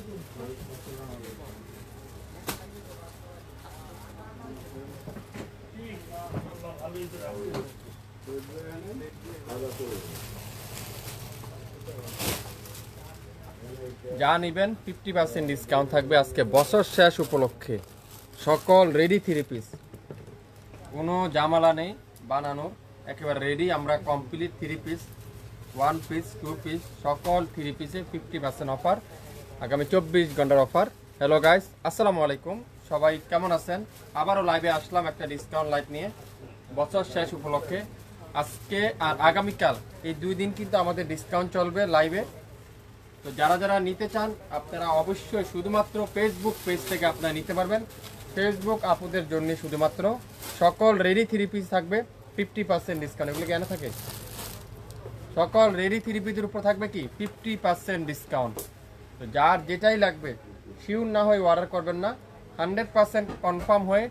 যা নিবেন 50% ডিসকাউন্ট থাকবে আজকে বছর শেষ উপলক্ষে। সকল রেডি থ্রি পিস, কোনো জামালা নেই বানানোর, একেবারে রেডি। আমরা complete three piece, 1 piece 2 piece সকল থ্রি পিসে 50% অফার, আগামী 24 ঘন্টার অফার। হ্যালো গাইস, আসসালামু আলাইকুম, সবাই কেমন আছেন? আবারও লাইভে আসলাম একটা ডিসকাউন্ট লাইভ নিয়ে বছর শেষ উপলক্ষে। আজকে আর আগামীকাল এই 2 দিন কিন্তু আমাদের ডিসকাউন্ট চলবে লাইভে। তো যারা যারা নিতে চান আপনারা অবশ্যই শুধুমাত্র ফেসবুক পেজ থেকে আপনারা নিতে পারবেন। ফেসবুক আপুদের জন্য শুধুমাত্র সকল রেডি থ্রি পিস থাকবে 50% ডিসকাউন্ট। এগুলো কেন থাকে? সকল রেডি থ্রি পিসের উপর থাকবে কি 50% ডিসকাউন্ট। তো যার যেটাই লাগবে শিওর না হয়ে অর্ডার করবেন না, 100% কনফার্ম হয়ে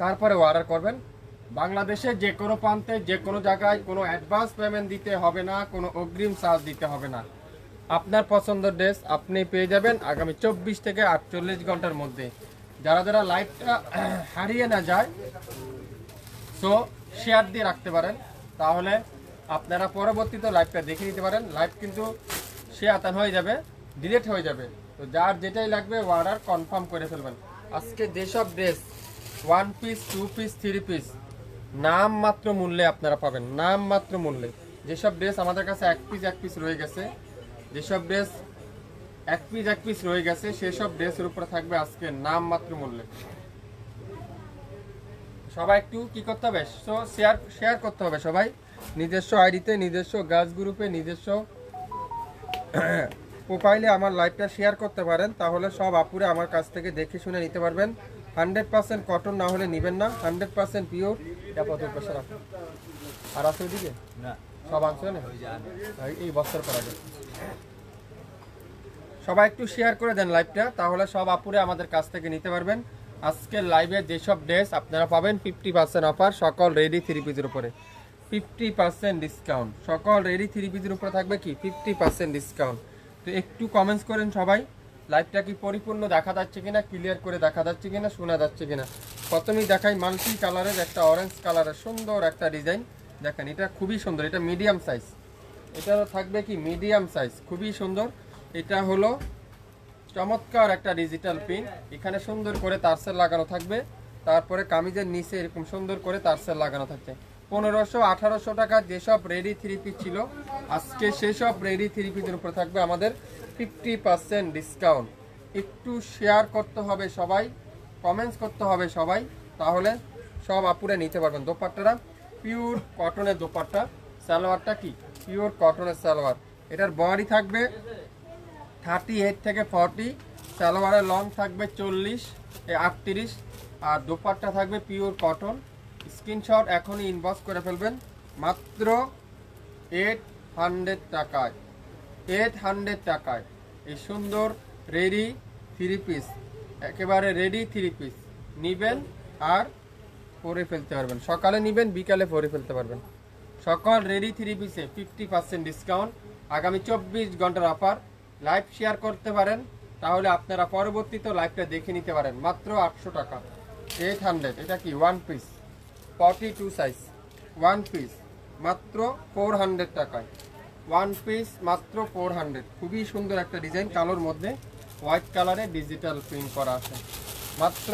তারপরে অর্ডার করবেন। বাংলাদেশে যে কোনো প্রান্তে যে কোনো জায়গায় কোনো অ্যাডভান্স পেমেন্ট দিতে হবে না, কোনো অগ্রিম চার্জ দিতে হবে না। আপনার পছন্দের ড্রেস আপনি পেয়ে যাবেন আগামী 24 থেকে 48 ঘন্টার মধ্যে। যারা যারা লাইভটা হারিয়ে না যায় সো শেয়ার দিয়ে রাখতে পারেন, তাহলে আপনারা পরবর্তীতে লাইভটা দেখে নিতে পারেন। লাইভ কিন্তু শেয়ার হয়ে যাবে, ডিলিট হয়ে যাবে। তো যার যেটাই লাগবে অর্ডার কনফার্ম করে ফেলবেন। আজকে যেসব ড্রেস 1 পিস 2 পিস 3 পিস নাম মাত্র মূল্যে আপনারা পাবেন, নাম মাত্র মূল্যে। যেসব ড্রেস আমাদের কাছে এক পিস রয়ে গেছে, যেসব ড্রেস এক পিস রয়ে গেছে সেসব ড্রেসের উপরে থাকবে আজকে নাম মাত্র মূল্যে। সবাই একটু কি করতে হবে? শেয়ার করতে হবে সবাই, নিজস্ব আইডিতে, নিজস্ব গাছ গ্রুপে, নিজস্ব প্রোফাইলে আমার লাইভটা শেয়ার করতে পারেন, তাহলে সব আপুরে আমার কাছ থেকে দেখে শুনে নিতে পারবেন। 100% কটন না হলে নেবেন না, 100% পিওর। আর আছে ওইদিকে সব আনছে না এই বছর পর আগে। সবাই একটু শেয়ার করে দেন লাইভটা, তাহলে সব আপুরে আমাদের কাছ থেকে নিতে পারবেন। আজকের লাইভে যেসব ড্রেস আপনারা পাবেন 50% অফার, সকল রেডি থ্রি পিসের উপরে 50% ডিসকাউন্ট। সকল রেডি থ্রি পিসের উপরে থাকবে কি 50% ডিসকাউন্ট। তো একটু কমেন্টস করেন সবাই, লাইভটা কি পরিপূর্ণ দেখা যাচ্ছে কিনা, ক্লিয়ার করে দেখা যাচ্ছে কিনা, শোনা যাচ্ছে কিনা। প্রথমেই দেখাই মাল্টি কালারের একটা অরেঞ্জ কালারের সুন্দর একটা ডিজাইন। দেখেন এটা খুবই সুন্দর, এটা মিডিয়াম সাইজ, এটা থাকবে কি মিডিয়াম সাইজ, খুবই সুন্দর। এটা হলো চমৎকার একটা ডিজিটাল প্রিন্ট, এখানে সুন্দর করে তারসেল লাগানো থাকবে। তারপরে কামিজের নিচে এরকম সুন্দর করে তারসেল লাগানো থাকছে। 1500-1800 টাকা যেসব রেডি থ্রি পিস ছিল আজকে সেসব রেডি থ্রি পিসের উপরে থাকবে আমাদের 50% ডিসকাউন্ট। একটু শেয়ার করতে হবে সবাই, কমেন্টস করতে হবে সবাই, তাহলে সব আপুরে নিতে পারবেন। দোপাট্টাটা পিওর কটনের দোপাট্টা, সালোয়ারটা কি পিওর কটনের সালোয়ার। এটার বডি থাকবে 38 থেকে 40, সালোয়ারের লং থাকবে 40-38, আর দোপাট্টা থাকবে পিওর কটন। স্ক্রিনশট এখনই ইনবক্স করে ফেলবেন মাত্র 800 টাকায়। 800 টাকায় এই সুন্দর রেডি থ্রি পিস, একেবারে রেডি থ্রি পিস নিবেন আর পরে ফেলতে পারবেন। সকালে নিবেন, বিকালে পরে ফেলতে পারবেন। সকল রেডি থ্রি পিসে 50% ডিসকাউন্ট, আগামী 24 ঘন্টার অফার। লাইভ শেয়ার করতে পারেন, তাহলে আপনারা পরবর্তীতে লাইভটা দেখে নিতে পারেন। মাত্র 800 টাকা, 800। এটা কি 1 পিস 42 সাইজ, 1 পিস মাত্র 400 টাকায়। 1 পিস মাত্র 400। খুবই সুন্দর একটা ডিজাইন, কালোর মধ্যে হোয়াইট কালারে ডিজিটাল প্রিন্ট করা আছে। মাত্র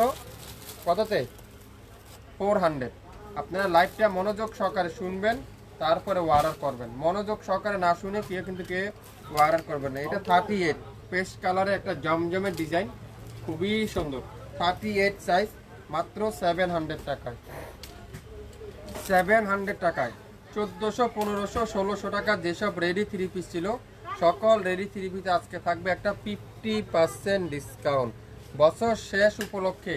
কততে? 400। আপনারা লাইভটা মনোযোগ সহকারে শুনবেন, তারপরে অর্ডার করবেন। মনোযোগ সহকারে না শুনে কেউ কিন্তু অর্ডার করবেন না। এটা 38 পেস্ট কালারে একটা জমজমের ডিজাইন, খুবই সুন্দর। 38 সাইজ, মাত্র 700 টাকায়। 700 টাকায় 1400, 1500, 1600 টাকা যেসব রেডি থ্রি পিস ছিল সকল রেডি থ্রি পিস আজকে থাকবে একটা 50% ডিসকাউন্ট বছর শেষ উপলক্ষে।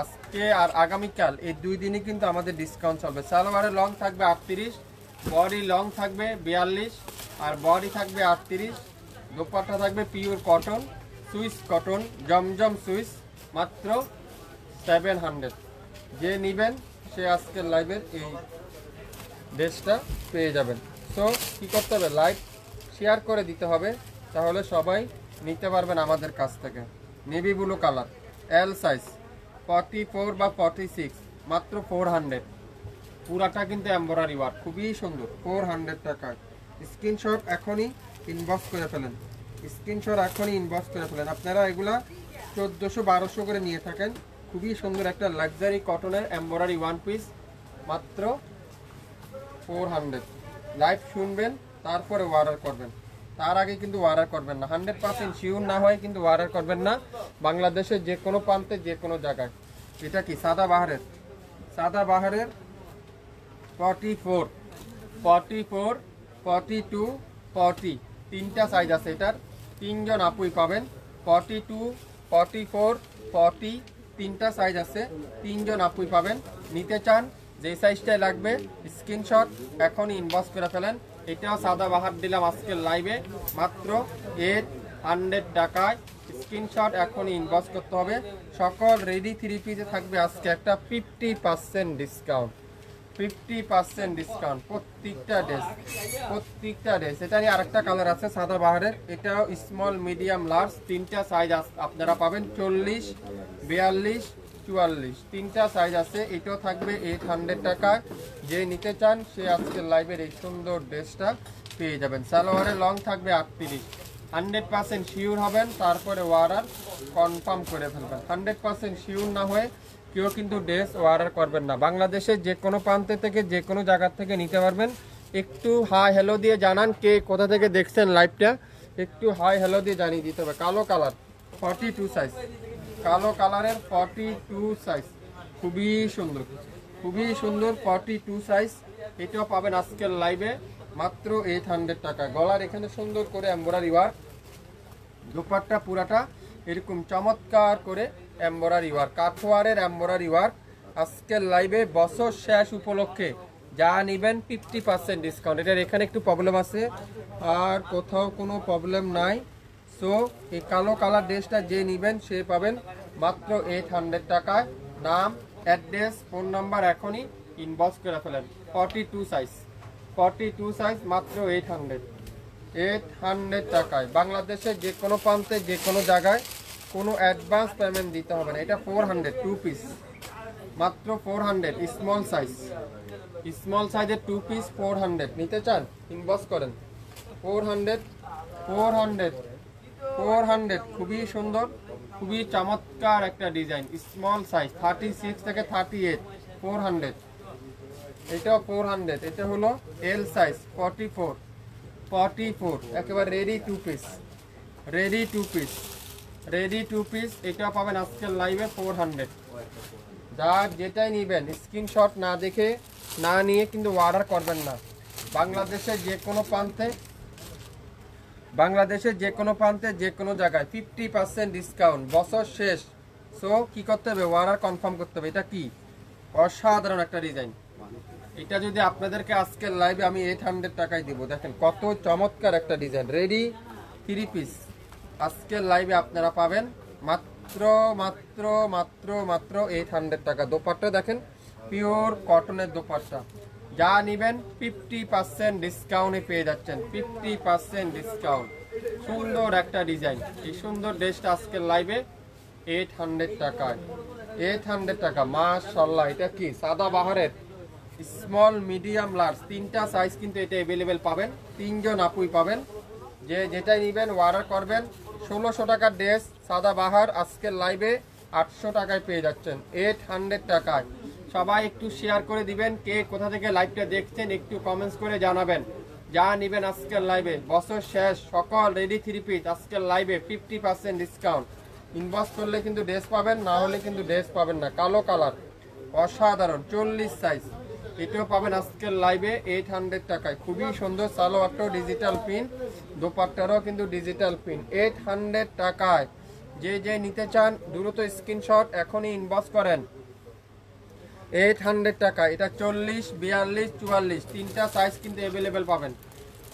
আজকে আর আগামীকাল এই 2 দিনই কিন্তু আমাদের ডিসকাউন্ট চলবে। সালোয়ারের লং থাকবে 38, বডি লং থাকবে 42, আর বডি থাকবে 38। দোপাট্টা থাকবে পিওর কটন, সুইস কটন, জমজম সুইস, মাত্র 700। যে নেবেন সে আজকের লাইভের এই ড্রেসটা পেয়ে যাবেন। সো কী করতে হবে? লাইভ শেয়ার করে দিতে হবে, তাহলে সবাই নিতে পারবেন আমাদের কাছ থেকে। Navy blue colour, L size, 44 বা 46, মাত্র 400। পুরাটা কিন্তু এমব্রয়ডারি ওয়ার্ক, খুবই সুন্দর। 400 টাকায়। স্ক্রিনশট এখনই ইনবক্স করে ফেলেন, স্ক্রিনশট এখনই ইনবক্স করে ফেলেন। আপনারা এগুলা 1400-1200 করে নিয়ে থাকেন। খুবই সুন্দর একটা লাক্সারি কটনের এমব্রয়ডারি ওয়ান পিস, মাত্র 400। লাইভ শুনবেন, তারপরে অর্ডার করবেন, তার আগে কিন্তু অর্ডার করবেন না। 100% শিওর না হয় কিন্তু অর্ডার করবেন না, বাংলাদেশের যে কোনো প্রান্তে যে কোনো জায়গায়। এটা কি সাদাবাহারের, সাদাবাহারের 44, 44, 42, 40, তিনটা সাইজ আছে এটার। তিনজন আপুই পাবেন। 42, 44, 40, তিনটা সাইজ আছে, তিনজন আপুই পাবেন। নিতে চান যে সাইজটাই লাগবে স্ক্রিনশট এখনই ইনবক্স করে ফেলেন। এটাও সাদাবাহার দিলাম আজকের লাইভে মাত্র 800 টাকায়। স্ক্রিনশট এখনই ইনবক্স করতে হবে। সকল রেডি থ্রি পিসে থাকবে আজকে একটা 50% ডিসকাউন্ট, 50% ডিসকাউন্ট প্রত্যেকটা ড্রেস, প্রত্যেকটা ড্রেস। এটা নিয়ে আরেকটা কালার আছে সাদাবাহারের, এটাও স্মল মিডিয়াম লার্জ, তিনটা সাইজ আপনারা পাবেন। 40, 42, 44, তিনটা সাইজ আছে। এটাও থাকবে 800 টাকায়। যে নিতে চান সে আজকের লাইভের এই সুন্দর ড্রেসটা পেয়ে যাবেন। সালোয়ারের লং থাকবে 38। 100% শিওর হবেন, তারপরে অর্ডার কনফার্ম করে ফেলবেন। 100% শিওর না হয়ে কেউ কিন্তু ড্রেস অর্ডার করবেন না। বাংলাদেশের যে কোনো প্রান্তে থেকে যে কোনো জায়গা থেকে নিতে পারবেন। একটু হাই হ্যালো দিয়ে জানান কে কোথা থেকে দেখছেন লাইভটা, একটু হাই হ্যালো দিয়ে জানিয়ে দিতে হবে। কালো কালার 42 সাইজ, কালো কালারের 42 সাইজ, খুবই সুন্দর, খুবই সুন্দর 42 সাইজ। এটাও পাবেন আজকের লাইভে মাত্র 800 টাকা। গলার এখানে সুন্দর করে এমব্রয়ডারি ওয়ার্ক, দুপাট্টা পুরাটা এরকম চমৎকার করে এমব্রয়ডারি ওয়ার্ক, কাঠওয়ারের এমব্রয়ডারি ওয়ার্ক। আজকের লাইভে বছর শেষ উপলক্ষে যা নেবেন 50% ডিসকাউন্ট। এটার এখানে একটু প্রবলেম আছে, আর কোথাও কোনো প্রবলেম নাই। সো এই কালো কালার ড্রেসটা যে নেবেন সে পাবেন মাত্র 800 টাকায়। নাম, অ্যাড্রেস, ফোন নাম্বার এখনই ইনবক্স করে ফেলেন। 42 সাইজ, 42 সাইজ, মাত্র 800 টাকায়। বাংলাদেশের যে কোনো প্রান্তে যে কোনো জায়গায় কোনো অ্যাডভান্স পেমেন্ট দিতে হবে না। এটা 400 টু পিস, মাত্র 400। স্মল সাইজ, স্মল সাইজের টু পিস 400। নিতে চান ইনবক্স করেন। 400, 400, 400। খুবই সুন্দর, খুবই চমৎকার একটা ডিজাইন। স্মল সাইজ 36 থেকে 38, 400। এটাও 400। এটা হলো এল সাইজ 44, 44, একেবারে ready to piece, ready to piece, ready to piece. এটাও পাবেন আজকের লাইভে 400। যার যেটাই নেবেন স্ক্রিনশট না দেখে না নিয়ে কিন্তু অর্ডার করবেন না। বাংলাদেশের যে কোনো প্রান্তে, বাংলাদেশের যে কোনো প্রান্তে যে কোনো জায়গায় 50% ডিসকাউন্ট, বছর শেষ। সো কি করতে হবে, অর্ডার কনফার্ম করতে হবে। এটা কি অসাধারণ একটা ডিজাইন। এটা যদি আপনাদেরকে আজকের লাইভে আমি 800 টাকায় দিব, দেখেন কত চমৎকার একটা ডিজাইন। রেডি থ্রি পিস আজকের লাইভে আপনারা পাবেন মাত্র মাত্র মাত্র মাত্র 800 টাকা। দোপাট্টা দেখেন, পিওর কটনের দোপাট্টা। যা নেবেন 50% ডিসকাউন্টে পেয়ে যাচ্ছেন, 50% ডিসকাউন্ট। সুন্দর একটা ডিজাইন। এই সুন্দর ড্রেসটা আজকের লাইভে 800 টাকায়, 800 টাকা। মাশাআল্লাহ, এটা কি সাদাবাহারের স্মল মিডিয়াম লার্জ, তিনটা সাইজ কিন্তু এটা অ্যাভেলেবেল পাবেন। তিনজন আপুই পাবেন। যে যেটাই নেবেন অর্ডার করবেন। 1600 টাকার ড্রেস সাদাবাহার আজকের লাইভে 800 টাকায় পেয়ে যাচ্ছেন, 800 টাকায়। সবাই একটু শেয়ার করে দিবেন। কে কোথা থেকে লাইভটা দেখছেন একটু কমেন্টস করে জানাবেন। যা নেবেন আজকের লাইভে বছর শেষ সকল রেডি থ্রি পিস আজকের লাইভে 50% ডিসকাউন্ট। ইনবক্স করলে কিন্তু ড্রেস পাবেন, না হলে কিন্তু ড্রেস পাবেন না। কালো কালার অসাধারণ 40 সাইজ, এটাও পাবেন আজকের লাইভে 800 টাকায়। খুবই সুন্দর। সালোয়ারটাও ডিজিটাল প্রিন্ট, দোপাট্টারও কিন্তু ডিজিটাল প্রিন্ট, 800 টাকায়। যে যে নিতে চান দ্রুত স্ক্রিনশট এখনই ইনবক্স করেন। 800 টাকা। এটা 40, 42, 44 তিনটা সাইজ কিন্তু অ্যাভেলেবেল পাবেন।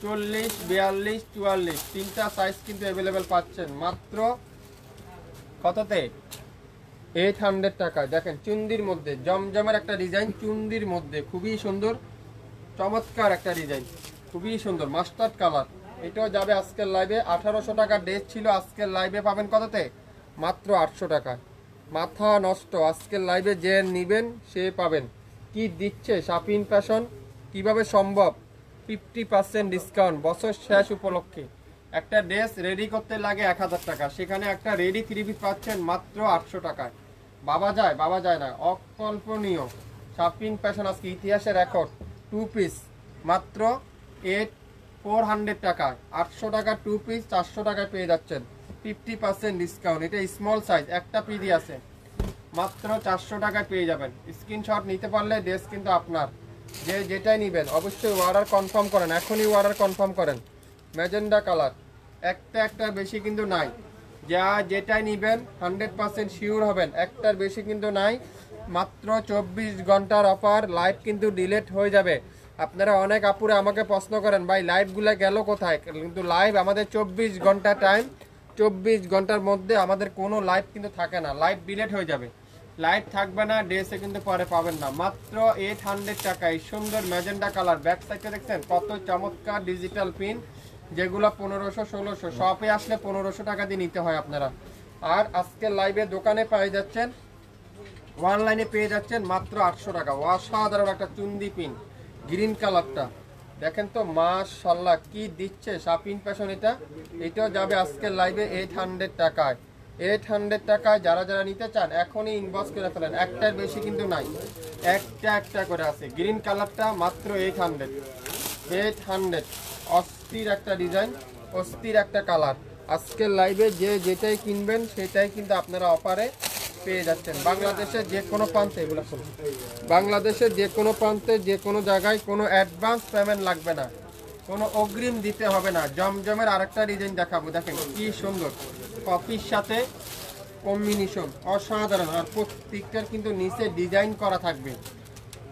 40, 42, 44 তিনটা সাইজ কিন্তু অ্যাভেলেবেল পাচ্ছেন মাত্র কততে, 800 টাকা। দেখেন চুন্দির মধ্যে জমজমের একটা ডিজাইন, চুন্দির মধ্যে খুবই সুন্দর চমৎকার একটা ডিজাইন, খুবই সুন্দর মাস্টার্ড কালার। এটাও যাবে আজকের লাইভে। 1800 টাকার ড্রেস ছিল, আজকের লাইভে পাবেন কততে? মাত্র 800 টাকায়। মাথা নষ্ট, আজকের লাইভে যে নেবেন সে পাবেন। কি দিচ্ছে শাপিন ফ্যাশন, কিভাবে সম্ভব? 50% ডিসকাউন্ট বছর শেষ উপলক্ষে। একটা ড্রেস রেডি করতে লাগে 1000 টাকা, সেখানে একটা রেডি 3 পিস পাচ্ছেন মাত্র 800 টাকায়। বাবা যায় না, অকল্পনীয়। শাপিন ফ্যাশন আজকে ইতিহাসের রেকর্ড। 2 পিস মাত্র 400 টাকায়। 800 টাকা 2 পিস 400 টাকায় পেয়ে যাচ্ছেন। 50% ডিসকাউন্ট। এটা স্মল সাইজ, একটা পিডি আছে, মাত্র 400 টাকায় পেয়ে যাবেন। স্ক্রিনশট নিতে পারলে ড্রেস কিন্তু আপনার। যে যেটাই নেবেন অবশ্যই অর্ডার কনফার্ম করেন, এখনই অর্ডার কনফার্ম করেন। ম্যাজেন্ডা কালার, একটা বেশি কিন্তু নাই। যা যেটাই নেবেন 100% শিওর হবেন, একটার বেশি কিন্তু নাই। মাত্র 24 ঘন্টার অফার। লাইভ কিন্তু ডিলেট হয়ে যাবে। আপনারা অনেক আপুরে আমাকে প্রশ্ন করেন, ভাই লাইভগুলো গেল কোথায়? কিন্তু লাইভ আমাদের 24 ঘন্টা টাইম। 24 ঘন্টার মধ্যে আমাদের কোনো লাইভ কিন্তু থাকে না, লাইভ ডিলেট হয়ে যাবে। লাইভ থাকবে না, ড্রেসে কিন্তু পরে পাবেন না। মাত্র 800 টাকায় সুন্দর ম্যাজেন্ডা কালার। ব্যাক সাইডে দেখছেন কত চমৎকার ডিজিটাল পিন, যেগুলো 1500-1600, শপে আসলে 1500 টাকা দিয়ে নিতে হয় আপনারা। আর আজকে লাইভে দোকানে পেয়ে যাচ্ছেন, অনলাইনে পেয়ে যাচ্ছেন মাত্র 800 টাকা। অসাধারণ একটা চুন্দি পিন, গ্রিন কালারটা দেখেন তো, মাশাআল্লাহ কি দিচ্ছে শাপিন ফ্যাশন। এটাও যাবে আজকের লাইভে 800 টাকায়। 800 টাকায় যারা নিতে চান এখনই ইনবক্স করে ফেলেন, একটার বেশি কিন্তু নাই, একটা করে আছে। গ্রিন কালারটা মাত্র 800। অস্থির একটা ডিজাইন, অস্থির একটা কালার। আজকের লাইভে যে যেটাই কিনবেন সেটাই কিন্তু আপনারা অফারে পেয়ে যাচ্ছেন। বাংলাদেশের যে কোনো প্রান্তে, এগুলো বাংলাদেশের যে কোনো প্রান্তে যে কোনো জায়গায় কোনো অ্যাডভান্স পেমেন্ট লাগবে না, কোনো অগ্রিম দিতে হবে না। জমজমের আরেকটা ডিজাইন দেখাবো, দেখেন কি সুন্দর, কফির সাথে কম্বিনেশন অসাধারণ। আর প্রত্যেকটার কিন্তু নিচে ডিজাইন করা থাকবে,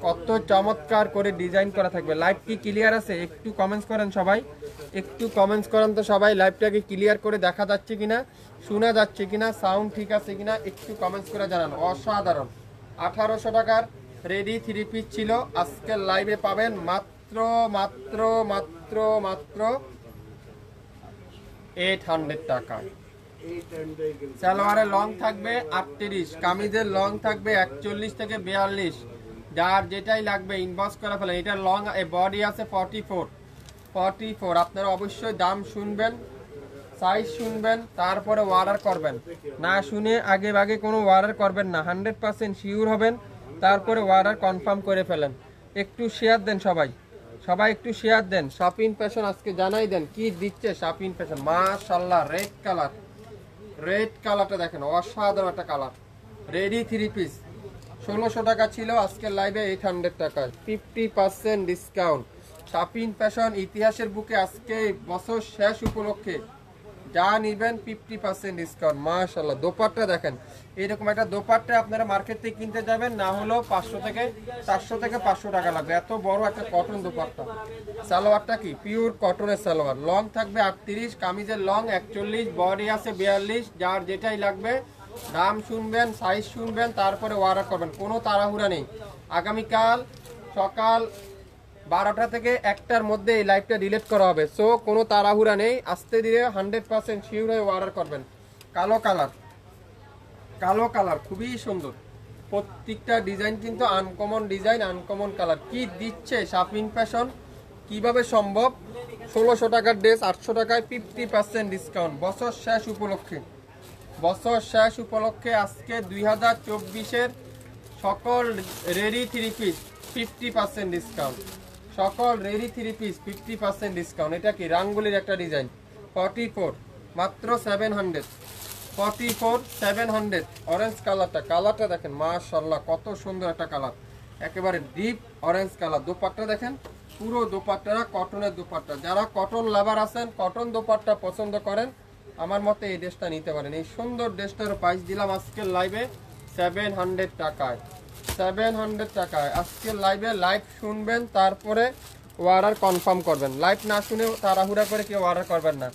কত চমৎকার করে ডিজাইন করা থাকবে। লাইভ কি ক্লিয়ার আছে? একটু কমেন্টস করেন সবাই, একটু কমেন্টস করেন তো সবাই, লাইভটাকে ক্লিয়ার করে দেখা যাচ্ছে কিনা, শোনা যাচ্ছে কিনা, সাউন্ড ঠিক আছে কিনা একটু কমেন্টস করে জানান। অসাধারণ 1800 টাকার রেডি 3 পিস ছিল, আজকের লাইভে পাবেন মাত্র 800 টাকায়। সালোয়ারের লং থাকবে 38, কামিজের লং থাকবে 41 থেকে 42। যার যেটাই লাগবে ইনবক্স করে ফেলেন। এটার লং বডি আছে 44। আপনারা অবশ্যই দাম শুনবেন, সাইজ শুনবেন, তারপরে অর্ডার করবেন। না শুনে আগে ভাগে কোনো অর্ডার করবেন না, 100% শিওর হবেন, তারপরে অর্ডার কনফার্ম করে ফেলেন। একটু শেয়ার দেন সবাই একটু শেয়ার দেন। শাপিন ফ্যাশন আজকে জানাই দেন কি দিচ্ছে শাপিন ফ্যাশন। মাশাআল্লাহ রেড কালারটা দেখেন, অসাধারণ একটা কালার। রেডি 3 পিস 1600 টাকা ছিল, আজকের লাইভে 800 টাকায়। 50% ডিসকাউন্ট। শাপিন ফ্যাশন ইতিহাসের বুকে আজকে বছর শেষ উপলক্ষে যা নিবেন 50% ডিসকাউন্ট। মাশাআল্লাহ দোপাট্টা দেখেন, এরকম একটা দোপাট্টা আপনারা মার্কেট থেকে কিনতে যাবেন না হলো 400 থেকে 500 টাকা লাগবে, এত বড় একটা কটন দোপাট্টা। সালোয়ারটা কি পিওর কটনের সালোয়ার, লং থাকবে 38, কামিজের লং 41, বডি আছে 42। যার যেটাই লাগবে দাম শুনবেন, সাইজ শুনবেন, তারপরে অর্ডার করবেন। কোনো তাড়াহুড়া নেই। আগামীকাল সকাল 12টা থেকে 1টার মধ্যে এই লাইভটা ডিলিট করা হবে, সো কোনো তাড়াহুড়া নেই। আস্তে ধীরে 100% শিওর হয়ে অর্ডার করবেন। কালো কালার খুবই সুন্দর, প্রত্যেকটা ডিজাইন কিন্তু আনকমন ডিজাইন, আনকমন কালার। কি দিচ্ছে শাপিন ফ্যাশন, কিভাবে সম্ভব? 1600 টাকার ড্রেস 800 টাকায় 50% ডিসকাউন্ট বছর শেষ উপলক্ষে। আজকে 2024-এর সকল রেডি 3 পিস 50% ডিসকাউন্ট। সকল রেডি 3 পিস 50% ডিসকাউন্ট। এটা কি রাঙ্গুলির একটা ডিজাইন, 44 মাত্র 700। 700 অরেঞ্জ কালারটা দেখেন, মাশাআল্লাহ কত সুন্দর একটা কালার, একেবারে ডিপ অরেঞ্জ কালার। দোপাট্টা দেখেন, পুরো দোপাট্টা কটনের দোপাট্টা। যারা কটন লাভার আছেন, কটন দোপাট্টা পছন্দ করেন, আমার মতে এই ড্রেসটা নিতে পারেন। এই সুন্দর ড্রেসটার প্রাইস দিলাম আজকের লাইভে 700 টাকায়। 700 টাকায় আজকের লাইভে। লাইভ শুনবেন, তারপরে অর্ডার কনফার্ম করবেন। লাইভ না শুনেও তাড়াহুড়া করে কেউ অর্ডার করবেন না।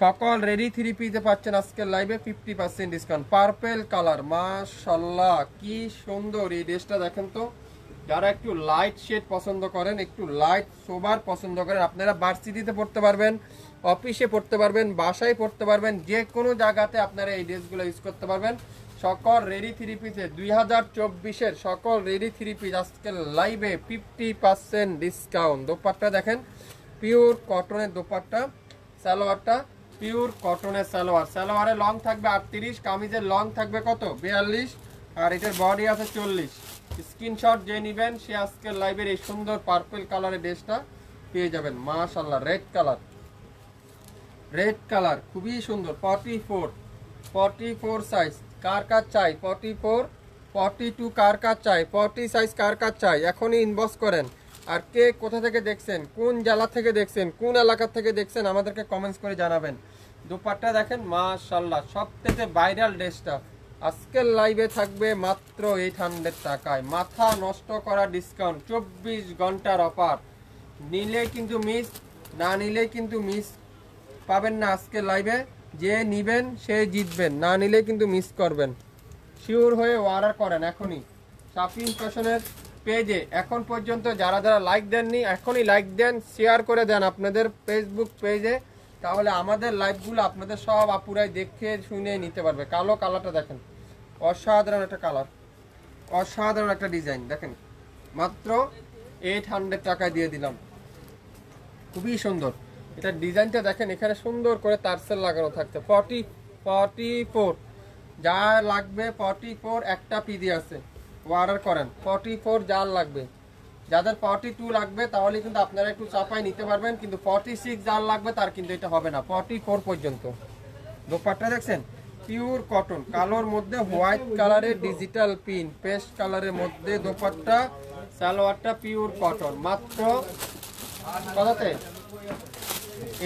সকল রেডি 3 পিসে পাচ্ছেন আজকের লাইভে 50% ডিসকাউন্ট। পার্পেল কালার, মাশাআল্লাহ কি সুন্দর এই ড্রেসটা দেখেন তো, যারা একটু লাইট শেড পছন্দ করেন, একটু লাইট সোবার পছন্দ করেন, আপনারা ভার্সিটিতে পড়তে পারবেন, অফিসে পড়তে পারবেন, বাসায় পড়তে পারবেন, যে কোনো জায়গাতে আপনারা এই ড্রেসগুলো ইউজ করতে পারবেন। সকল রেডি থ্রি পিসে 2024-এর সকল রেডি থ্রি পিস আজকে লাইভে 50% ডিসকাউন্ট। দোপাট্টা দেখেন, পিওর কটনের দোপাট্টা, সালোয়ারটা পিওর কটনের সালোয়ার, সালোয়ারে লং থাকবে 38, কামিজের লং থাকবে কত 42, আর এটার বডি আছে 40। স্ক্রিনশট যে নেবেন সে আজকের লাইভের এই সুন্দর পার্পল কালারের ড্রেসটা পেয়ে যাবেন। মাশাআল্লাহ, রেড কালার খুবই সুন্দর। 44 সাইজ কার কার চাই, 44 42 কার কার চাই, 40 সাইজ কার কার চাই, এখনই ইনবক্স করেন। আর কে কোথা থেকে দেখছেন, কোন জেলা থেকে দেখছেন, কোন এলাকা থেকে দেখছেন আমাদেরকে কমেন্টস করে জানাবেন। দুপাট্টা দেখেন, মাশাআল্লাহ, সবথেকে ভাইরাল ড্রেসটা আজকের লাইভে থাকবে মাত্র 800 টাকায়। মাথা নষ্ট করা ডিসকাউন্ট, 24 ঘন্টার অফার। নিলে কিন্তু মিস, না নিলে কিন্তু মিস পাবেন না আজকের লাইভে। যে নিবেন সে জিতবেন, না নিলে কিন্তু মিস করবেন। শিওর হয়ে অর্ডার করেন এখনই শাফিন ফ্যাশনের পেজে। এখন পর্যন্ত যারা যারা লাইক দেননি এখনই লাইক দেন, শেয়ার করে দেন আপনাদের ফেসবুক পেজে, তাহলে আমাদের লাইভগুলো আপনাদের সব আপুরাই দেখে শুনে নিতে পারবে। কালো কালারটা দেখেন, অসাধারণ একটা কালার, অসাধারণ একটা ডিজাইন দেখেন, মাত্র 800 টাকায় দিয়ে দিলাম, খুবই সুন্দর। এটা ডিজাইনটা দেখেন, এখানে সুন্দর করে টার্সেল লাগানো থাকছে। 44 যা লাগবে, 44 একটা পিডি আছে, অর্ডার করেন। 44 যার লাগবে, যাদের 42 লাগবে তাহলে কিন্তু আপনারা একটু চাপায় নিতে পারবেন, কিন্তু 46 যার লাগবে তার কিন্তু এটা হবে না, 44 পর্যন্ত। দোপাট্টা দেখছেন, পিওর কটন, কালোর মধ্যে হোয়াইট কালারের ডিজিটাল পিন, পেস্ট কালারের মধ্যে দোপাট্টা, সালোয়ারটা পিওর কটন, মাত্র কততে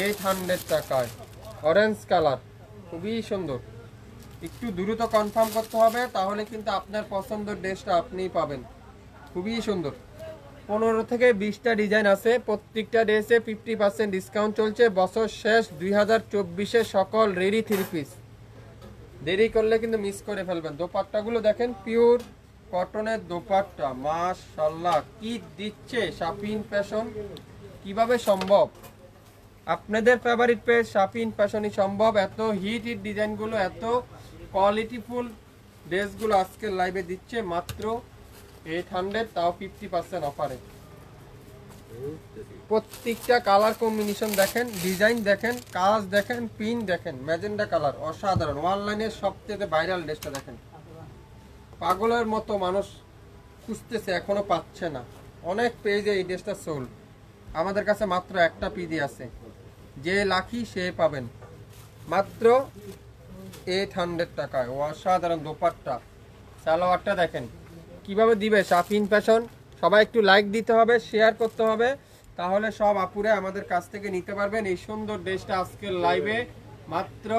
800 টাকায়। অরেঞ্জ কালার খুবই সুন্দর, একটু দ্রুত কনফার্ম করতে হবে, তাহলে কিন্তু আপনার পছন্দের ড্রেসটা আপনিই পাবেন। খুবই সুন্দর, 15 থেকে 20টা ডিজাইন আছে, প্রত্যেকটা ড্রেসে 50% ডিসকাউন্ট চলছে। বছর শেষ 2024-এর সকল রেডি থ্রি পিস, দেরি করলে কিন্তু মিস করে ফেলবেন। দোপাট্টাগুলো দেখেন, পিওর কটনের দোপাট্টা, মাশাআল্লাহ কি দিচ্ছে শাফিন ফ্যাশন। কিভাবে সম্ভব, আপনাদের ফেভারিট পেজ শাফিন ফ্যাশনই সম্ভব। এত হিট ডিজাইনগুলো, এত কোয়ালিটিফুল ড্রেসগুলো আজকের লাইভে দিচ্ছে মাত্র 800, তাও 50% অফারে। প্রত্যেকটা কালার কম্বিনেশন দেখেন, ডিজাইন দেখেন, কাজ দেখেন, পিন দেখেন, ম্যাজেন্ডা কালার অসাধারণ। অনলাইনের সবচেয়ে ভাইরাল ড্রেসটা দেখেন, পাগলের মতো মানুষ খুঁজতেছে এখনো পাচ্ছে না, অনেক পেজে এই ড্রেসটা সোল্ড, আমাদের কাছে মাত্র একটা পিডি আছে, যে লাকি সে পাবেন মাত্র 800 টাকায়। অসাধারণ দোপাট্টা, সালোয়ারটা দেখেন কিভাবে দিবে শাফিন ফ্যাশন। সবাই একটু লাইক দিতে হবে, শেয়ার করতে হবে, তাহলে সব আপুরে আমাদের কাছ থেকে নিতে পারবেন এই সুন্দর ড্রেসটা আজকের লাইভে মাত্র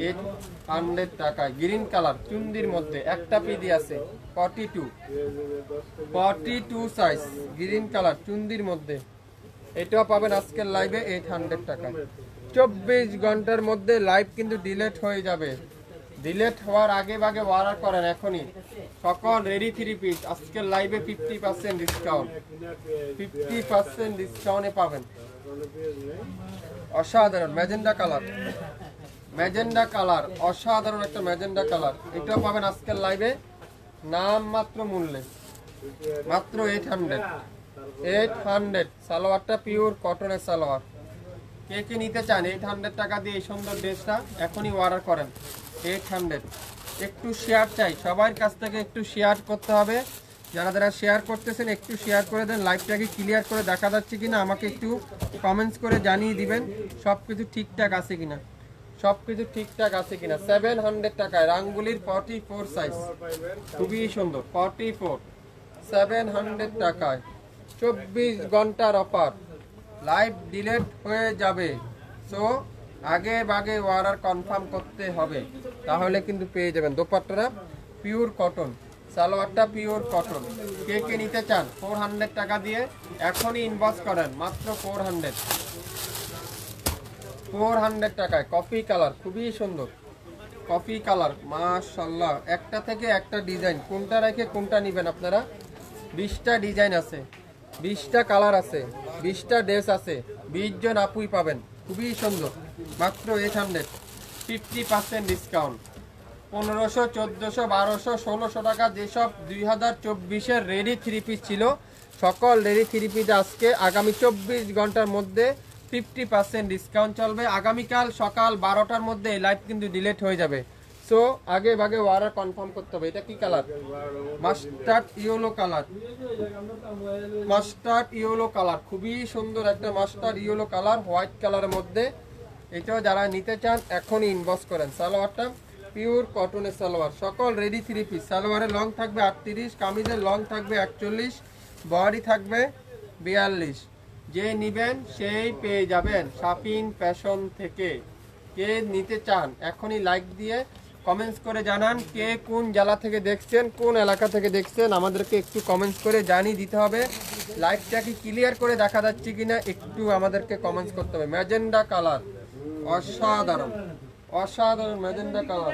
800 টাকায়। গ্রিন কালার চুন্দির মধ্যে একটা পিডি আছে, 42 সাইজ, গ্রিন কালার চুন্দির মধ্যে, এটাও পাবেন আজকের লাইভে 800 টাকায়। 24 ঘন্টার মধ্যে লাইভ কিন্তু ডিলেট হয়ে যাবে, ডিলেট হওয়ার আগে ভাগে অর্ডার করেন এখনই। সকল রেডি থ্রি পিস আজকের লাইভে 50% ডিসকাউন্ট, 50% ডিসকাউন্টে পাবেন। অসাধারণ ম্যাজেন্ডা কালার, ম্যাজেন্ডা কালার, অসাধারণ একটা ম্যাজেন্ডা কালার, এটাও পাবেন আজকের লাইভে নাম মাত্র মূল্যে, মাত্র 800। সালোয়ারটা পিওর কটনের সালোয়ার। কে কে নিতে চান 800 টাকা দিয়ে এই সুন্দর ড্রেসটা, এখনই অর্ডার করেন। 800, একটু শেয়ার চাই সবার কাছ থেকে, একটু শেয়ার করতে হবে। যারা যারা শেয়ার করতেছেন একটু শেয়ার করে দেন, লাইভটাকে ক্লিয়ার করে দেখা যাচ্ছে কিনা আমাকে একটু কমেন্টস করে জানিয়ে দিবেন, সব কিছু ঠিকঠাক আছে কিনা, সব কিছু ঠিকঠাক আছে কিনা। 700 টাকায় রাঙ্গুলির 44 সাইজ, খুবই সুন্দর, 44 700 টাকায়। 24 ঘন্টার অফার, লাইভ ডিলেট হয়ে যাবে, সো আগে ভাগে অর্ডার কনফার্ম করতে হবে, তাহলে কিন্তু পেয়ে যাবেন। দোপাট্টাটা পিওর কটন, সালোয়ারটা পিওর কটন। কে কে নিতে চান 400 টাকা দিয়ে এখনই ইনবক্স করেন, মাত্র 400 টাকায়। কফি কালার খুবই সুন্দর, কফি কালার মাশাআল্লাহ, একটা থেকে একটা ডিজাইন, কোনটা রেখে কোনটা নেবেন আপনারা। 20টা ডিজাইন আছে, 20টা কালার আছে, 20টা ড্রেস আছে, 20 জন আপুই পাবেন। খুবই সুন্দর, মাত্র 800, 50% ডিসকাউন্ট। 1500, 1400, 1200, 1600 টাকা যেসব 2024-এর রেডি 3 পিস ছিল, সকল রেডি 3 পিস আজকে আগামী 24 ঘন্টার মধ্যে 50% ডিসকাউন্ট চলবে। আগামীকাল সকাল 12টার মধ্যে এই লাইভ কিন্তু ডিলিট হয়ে যাবে। সো আগে ভাগে অর্ডার কনফার্ম করতে হবে। এটা কি colour? Mustard yellow colour, mustard yellow colour, খুবই সুন্দর একটা মাস্টার্ড ইয়েলো কালার হোয়াইট কালারের মধ্যে। এটাও যারা নিতে চান এখনই ইনবক্স করেন। সালোয়ারটা পিওর কটনের সালোয়ার, সকল রেডি 3 পিস। সালোয়ারের লং থাকবে 38, কামিজের লং থাকবে 41, বডি থাকবে 42। যে নিবেন সেই পেয়ে যাবেন শাপিং ফ্যাশন থেকে। কে নিতে চান এখনই লাইক দিয়ে কমেন্টস করে জানান কে কোন জেলা থেকে দেখছেন, কোন এলাকা থেকে দেখছেন, আমাদেরকে একটু কমেন্টস করে জানিয়ে দিতে হবে। লাইভটা কি ক্লিয়ার করে দেখা যাচ্ছে কিনা একটু আমাদেরকে কমেন্টস করতে হবে। ম্যাজেন্ডা কালার, অসাধারণ অসাধারণ ম্যাজেন্ডা কালার।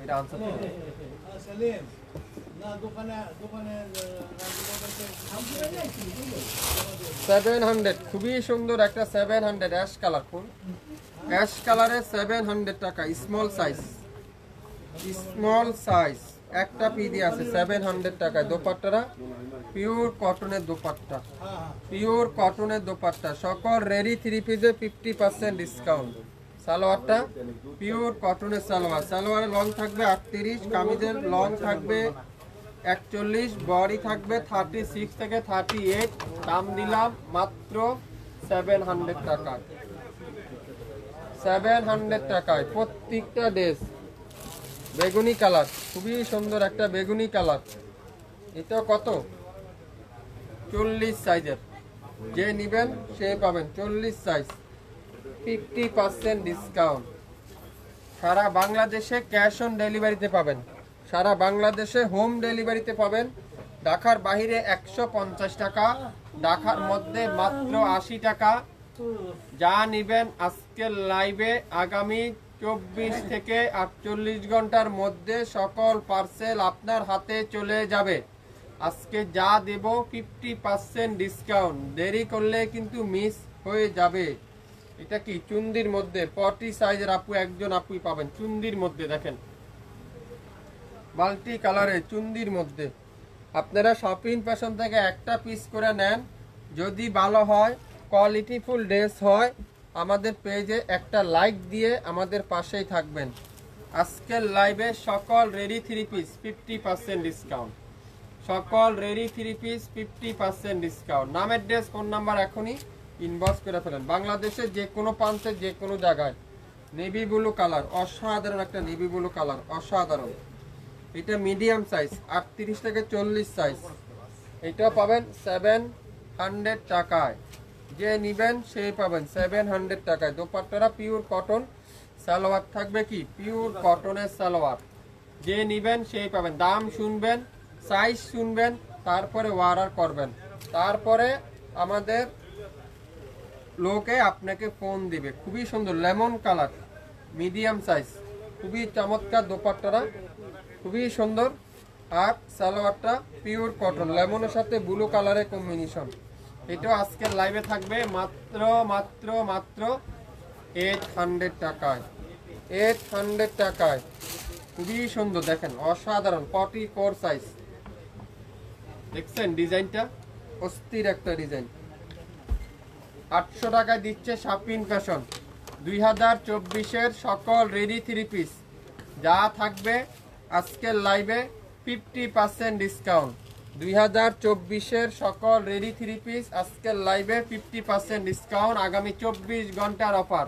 এটা আনসার 700, খুবই সুন্দর একটা 700 অ্যাশ কালার, ফুল অ্যাশ কালারের 700 টাকা। স্মল সাইজ, স্মল সাইজ একটা পিডি আছে 700 টাকায়। দোপাট্টারা পিওর কটনের দোপাট্টা, পিওর কটনের দোপাট্টা। সকল রেডি 3 পিসে 50% ডিসকাউন্ট। সালোয়ারটা পিওর কটনের সালোয়ার, সালোয়ারের লং থাকবে 38, কামিজের লং থাকবে 41, বডি থাকবে 36 থেকে 38। দাম দিলাম মাত্র 700 টাকায়, 700 টাকায় প্রত্যেকটা ড্রেস। বেগুনি কালার, খুবই সুন্দর একটা বেগুনি কালার। এটা কত? 40 সাইজের, যে নিবেন সে পাবেন 40 সাইজ, 50% ডিসকাউন্ট। সারা বাংলাদেশে ক্যাশ অন ডেলিভারিতে পাবেন, সারা বাংলাদেশে হোম ডেলিভারিতে পাবেন। ঢাকার বাইরে 150 টাকা, ঢাকার মধ্যে মাত্র 80 টাকা। যা নিবেন আজকের লাইভে আগামী 24 থেকে 48 ঘন্টার মধ্যে সকল পার্সেল আপনার হাতে চলে যাবে। আজকে যা দেব 50% ডিসকাউন্ট, দেরি করলে কিন্তু মিস হয়ে যাবে। এটা কি চুন্দির মধ্যে 40 সাইজের আপু, একজন আপুই পাবেন চুন্দির মধ্যে। দেখেন মাল্টি কালারে চুন্দির মধ্যে। আপনারা শপিং ফ্যাশন থেকে একটা পিস করে নেন, যদি ভালো হয় কোয়ালিটিফুল ড্রেস হয় আমাদের পেজে একটা লাইক দিয়ে আমাদের পাশেই থাকবেন। আজকের লাইভে সকল রেডি 3 পিস 50% ডিসকাউন্ট, সকল রেডি 3 পিস 50% ডিসকাউন্ট। নামের ড্রেস ফোন নাম্বার এখনই ইনবক্স করে ফেলেন। বাংলাদেশের যে কোনো প্রান্তে যে কোনো জায়গায়। নেভি ব্লু কালার, অসাধারণ একটা নেভি ব্লু কালার, অসাধারণ। এটা মিডিয়াম সাইজ 38 থেকে 40 সাইজ। এটা পাবেন 700 টাকায়, যে নিবেন সেই পাবেন 700 টাকায়। দোপাট্টারা পিওর কটন, সালোয়ার থাকবে কি পিওর কটনের সালোয়ার, যে নিবেন সেই পাবেন। দাম শুনবেন, সাইজ শুনবেন, তারপরে অর্ডার করবেন। তারপরে আমাদের লোকে আপনাকে ফোন দিবে। খুবই সুন্দর লেমন কালার, মিডিয়াম সাইজ, খুবই চমৎকার। দোপাট্টারা খুবই সুন্দর, আর সালোয়ারটা পিওর কটন, লেমনের সাথে ব্লু কালারের কম্বিনেশন। এটাও আজকের লাইভে থাকবে মাত্র মাত্র মাত্র 800 টাকায়, 800 টাকায়। খুবই সুন্দর, দেখেন অসাধারণ 44 সাইজ। দেখছেন ডিজাইনটা, অস্থির একটা ডিজাইন। 800 টাকায় দিচ্ছে শাপিং ফ্যাশন 2024-এর সকল রেডি 3 পিস। যা থাকবে আজকের লাইভে 50% ডিসকাউন্ট। 2024-এর সকল রেডি 3 পিস আজকের লাইভে 50% ডিসকাউন্ট। আগামী 24 ঘন্টার অফার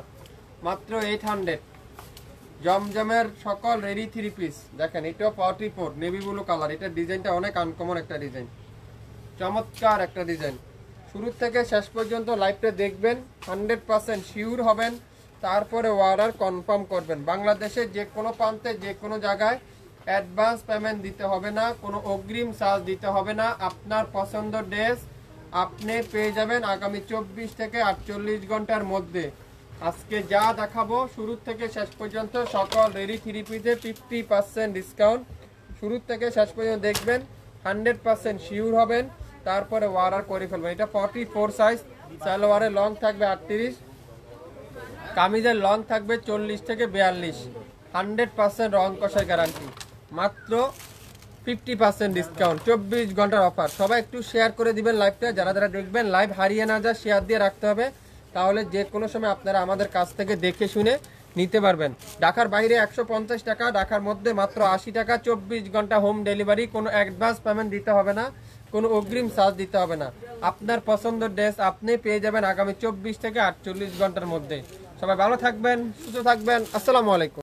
মাত্র 800। জমজমের সকল রেডি 3 পিস দেখেন, এটাও 44 নেভি ব্লু কালার। এটার ডিজাইনটা অনেক আনকমন একটা ডিজাইন, চমৎকার একটা ডিজাইন। শুরু থেকে শেষ পর্যন্ত লাইভটা দেখবেন, 100% শিওর হবেন, তারপরে অর্ডার কনফার্ম করবেন। বাংলাদেশের যে কোনো প্রান্তে যে কোনো জায়গায় অ্যাডভান্স পেমেন্ট দিতে হবে না, কোনো অগ্রিম চার্জ দিতে হবে না। আপনার পছন্দ ড্রেস আপনি পেয়ে যাবেন আগামী 24 থেকে 48 ঘন্টার মধ্যে। আজকে যা দেখাবো শুরু থেকে শেষ পর্যন্ত সকল রেডি 3 পিসে 50% ডিসকাউন্ট। শুরু থেকে শেষ পর্যন্ত দেখবেন, 100% শিওর হবেন, তারপরে অর্ডার করে ফেলবেন। এটা 44 সাইজ, সালোয়ারের লং থাকবে 38, কামিজের লং থাকবে 40 থেকে 42, 100% রং কষার গ্যারান্টি, মাত্র 50% ডিসকাউন্ট, 24 ঘন্টার অফার। সবাই একটু শেয়ার করে দিবেন লাইভটা, যারা যারা দেখবেন লাইভ হারিয়ে না যায় শেয়ার দিয়ে রাখতে হবে, তাহলে যে কোনো সময় আপনারা আমাদের কাছ থেকে দেখে শুনে নিতে পারবেন। ঢাকার বাইরে 150 টাকা, ঢাকার মধ্যে মাত্র 80 টাকা, 24 ঘন্টা হোম ডেলিভারি, কোনো অ্যাডভান্স পেমেন্ট দিতে হবে না, কোনো অগ্রিম চার্জ দিতে হবে না। আপনার পছন্দের ড্রেস আপনি পেয়ে যাবেন আগামী 24 থেকে 48 ঘন্টার মধ্যে। সবাই ভালো থাকবেন, সুস্থ থাকবেন, আসসালামু আলাইকুম।